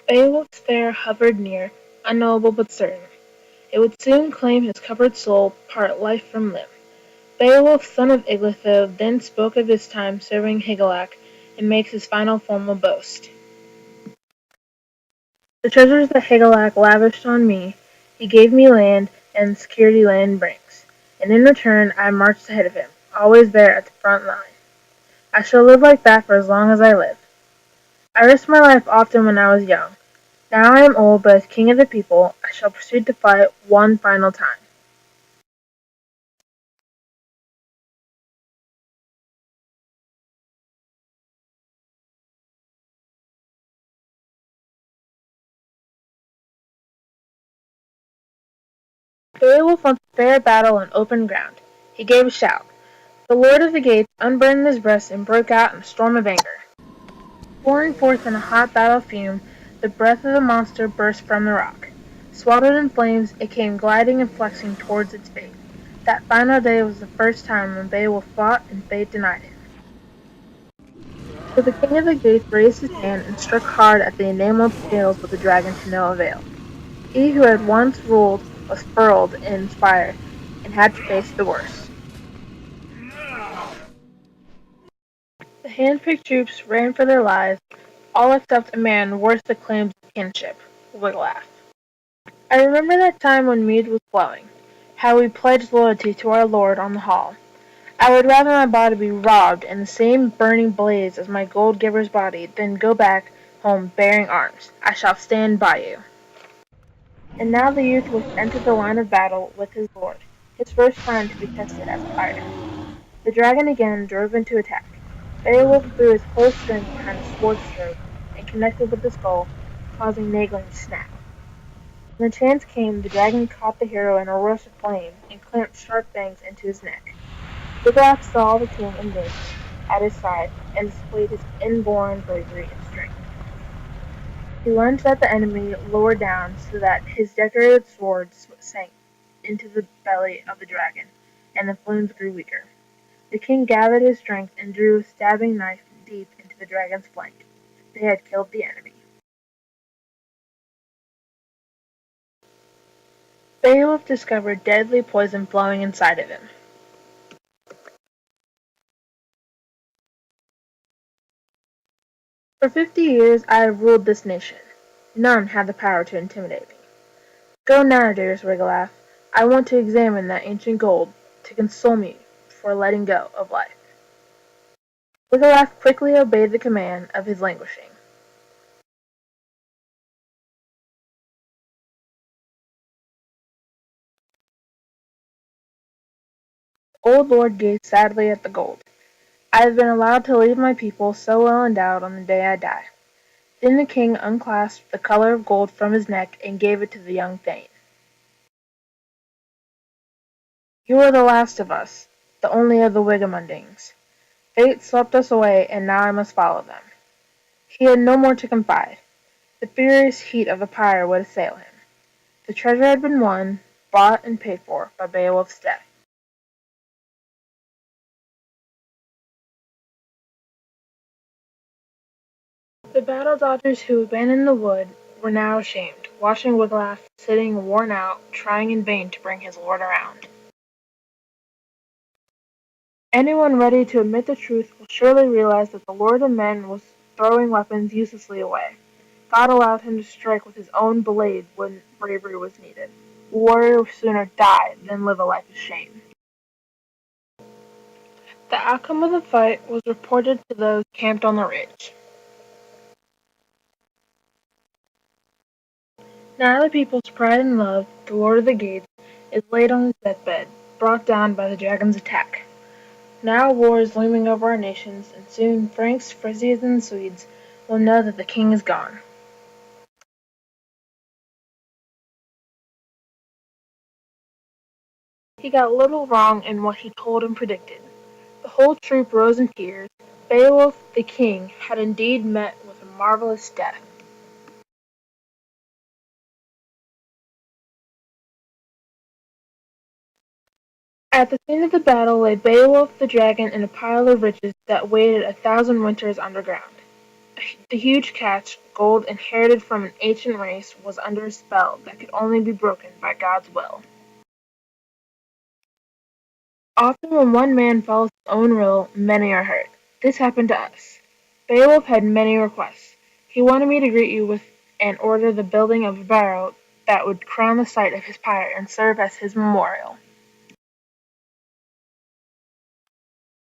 Beowulf's fare hovered near, unknowable but certain. It would soon claim his covered soul, part life from limb. Beowulf, son of Iglitho, then spoke of his time serving Higelac, and makes his final formal boast. The treasures that Higelac lavished on me, he gave me land and security land brings, and in return I marched ahead of him, always there at the front line. I shall live like that for as long as I live. I risked my life often when I was young. Now I am old, but as king of the people, I shall proceed to fight one final time. Beowulf wants fair battle on open ground. He gave a shout. The Lord of the Gates unburdened his breast and broke out in a storm of anger. Pouring forth in a hot battle fume, the breath of the monster burst from the rock. Swaddled in flames, it came gliding and flexing towards its fate. That final day was the first time when Beowulf fought and fate denied him. So the king of the gates raised his hand and struck hard at the enameled scales of the dragon to no avail. He who had once ruled was furled in fire and had to face the worst. The hand-picked troops ran for their lives, all except a man worth the claims of kinship, Wiglaf. I remember that time when mead was flowing, how we pledged loyalty to our lord on the hall. I would rather my body be robbed in the same burning blaze as my gold giver's body than go back home bearing arms. I shall stand by you. And now the youth was to enter the line of battle with his lord, his first time to be tested as a fighter. The dragon again drove into attack. Beowulf threw his whole strength behind the sword's throat and connected with the skull, causing Naglin to snap. When the chance came, the dragon caught the hero in a rush of flame and clamped sharp fangs into his neck. Wiglaf saw the king in danger at his side and displayed his inborn bravery and strength. He lunged at the enemy lower down so that his decorated sword sank into the belly of the dragon, and the flames grew weaker. The king gathered his strength and drew a stabbing knife deep into the dragon's flank. They had killed the enemy. Beowulf discovered deadly poison flowing inside of him. For 50 years I have ruled this nation. None had the power to intimidate me. Go now, dearest Wiglaf. I want to examine that ancient gold, to console me for letting go of life. Wiglaf quickly obeyed the command of his languishing. The old lord gazed sadly at the gold. I have been allowed to leave my people so well endowed on the day I die. Then the king unclasped the collar of gold from his neck and gave it to the young thane. You are the last of us, the only of the Wigamundings. Fate swept us away, and now I must follow them. He had no more to confide. The furious heat of the pyre would assail him. The treasure had been won, bought and paid for by Beowulf's death. The battle dodgers who abandoned the wood were now ashamed, watching Wiglaf sitting worn out, trying in vain to bring his lord around. Anyone ready to admit the truth will surely realize that the Lord of Men was throwing weapons uselessly away. God allowed him to strike with his own blade when bravery was needed. A warrior would sooner die than live a life of shame. The outcome of the fight was reported to those camped on the ridge. Now the people's pride and love, the Lord of the Gates, is laid on his deathbed, brought down by the dragon's attack. Now war is looming over our nations, and soon Franks, Frisians, and Swedes will know that the king is gone. He got little wrong in what he told and predicted. The whole troop rose in tears. Beowulf, the king, had indeed met with a marvelous death. At the scene of the battle lay Beowulf the dragon in a pile of riches that waited 1,000 winters underground. A The huge catch, gold inherited from an ancient race, was under a spell that could only be broken by God's will. Often when one man follows his own will, many are hurt. This happened to us. Beowulf had many requests. He wanted me to greet you with and order the building of a barrow that would crown the site of his pyre and serve as his memorial.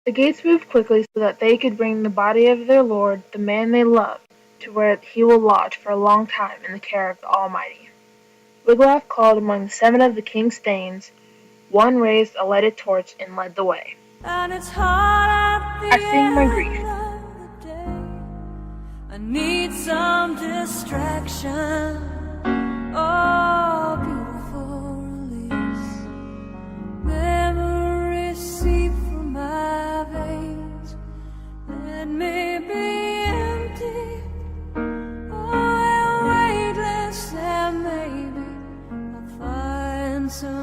The gates moved quickly so that they could bring the body of their lord, the man they loved, to where he will lodge for a long time in the care of the Almighty. Wiglaf called among 7 of the king's thanes. One raised a lighted torch and led the way. And it's hard at the I sing my end grief. of the day. I need some distraction. Oh, beautiful release. Memories seep from my veins. Let me be empty. Oh, weightless, and maybe I'll find some